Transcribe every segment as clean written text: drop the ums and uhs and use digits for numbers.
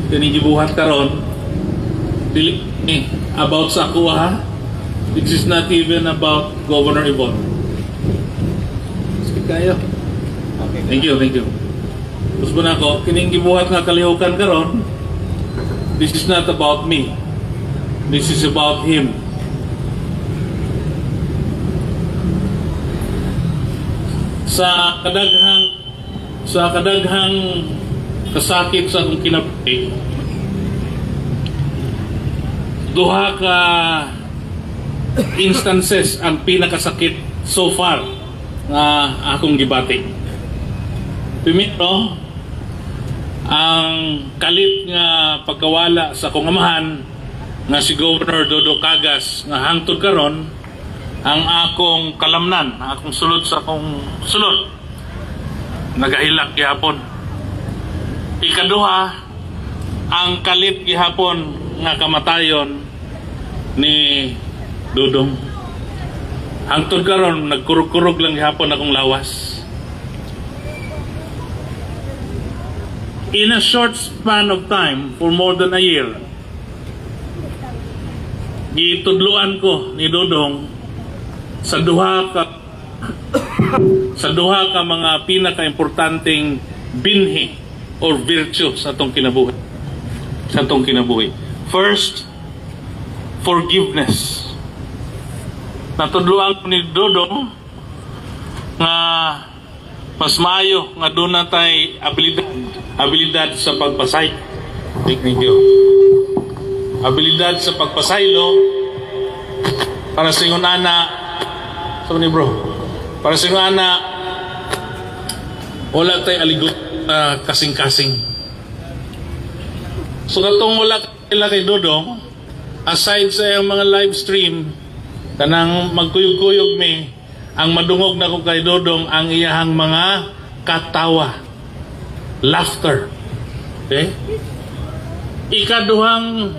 kini gibuhat karon dili about sa ako ha. This is not even about Governor Yvonne. Sige kayo. Okay. Thank you. Tapos po na ako, kining gibuhat nga kalihukan karon, this is not about me. This is about him. Sa kadaghang kasakit sa akong kinabuhi, duha ka instances ang pinakasakit so far nga akong gibati. Primero, ang kalit nga pagkawala sa akong amahan nga si Governor Dodo Cagas nga hangtod karon ang akong kalamnan, ang akong sulod sa akong sulod nagahilak gihapon. Ikaduha, ang kalit gihapon nga kamatayon ni Dudong. Hangtod karon nagkurog-kurog lang gihapon akong lawas. In a short span of time, for more than a year, gitudluan ko ni Dudong sa duha ka mga pinaka-importanting binhi or virtue sa atong kinabuhi. First, forgiveness. Natudluan ko ni Dudong nga mas maayo nga doon na tay abilidad sa pagpasay. Thank you. Abilidad sa pagpasaylo para sa ingon ana. So ni bro, para sa ingon ana wala tay aligot kasing-kasing. So katong wala kay Dudong, aside sa iyang mga live stream kanang magkuyog-kuyog mi, ang madungog na ko kay Dudong ang iyahang mga katawa, laughter. Okay? Ikaduhang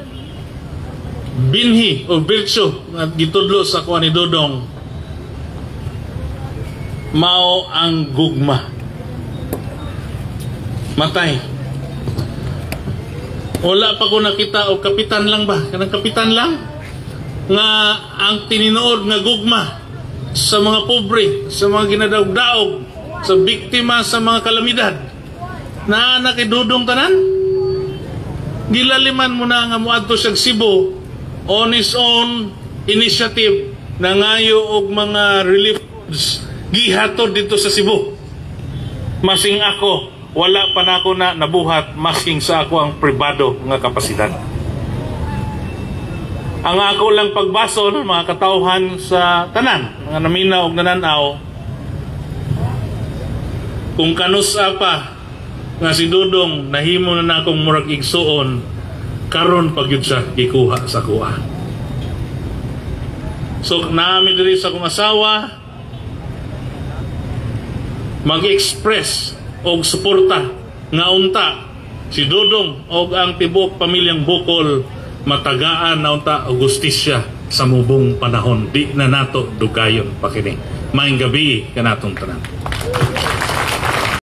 binhi o virtue at gitudlo sa kuha ni Dudong mao ang gugma. Matay. Wala pa ko nakita o kapitan lang ba? Kanang kapitan lang nga ang tininood nga gugma sa mga pobre, sa mga ginadaog-daog, sa biktima sa mga kalamidad. Na kay Dudong tanan? Gilaliman mo na nga muadto siya Cebu on his own initiative na ngayo og mga relief gihatod dito sa Cebu. Masing ako, wala pa na ako na nabuhat masking sa ako ang pribado nga kapasidad. Ang ako lang pagbaso ng mga katauhan sa tanan, mga naminaw og nananaw, kung kanusa pa nga si Dudong nahimo na akong murag igsuon, karon pagyud siya gikuha sa kuha. So naami diri sa akong asawa mag-express og suporta nga unta si Dudong og ang tibuok pamilyang Bukol matagaan na unta og gustisya sa mubong panahon. Di na nato dugayon pa kini. Maayong gabi kanatong tanan.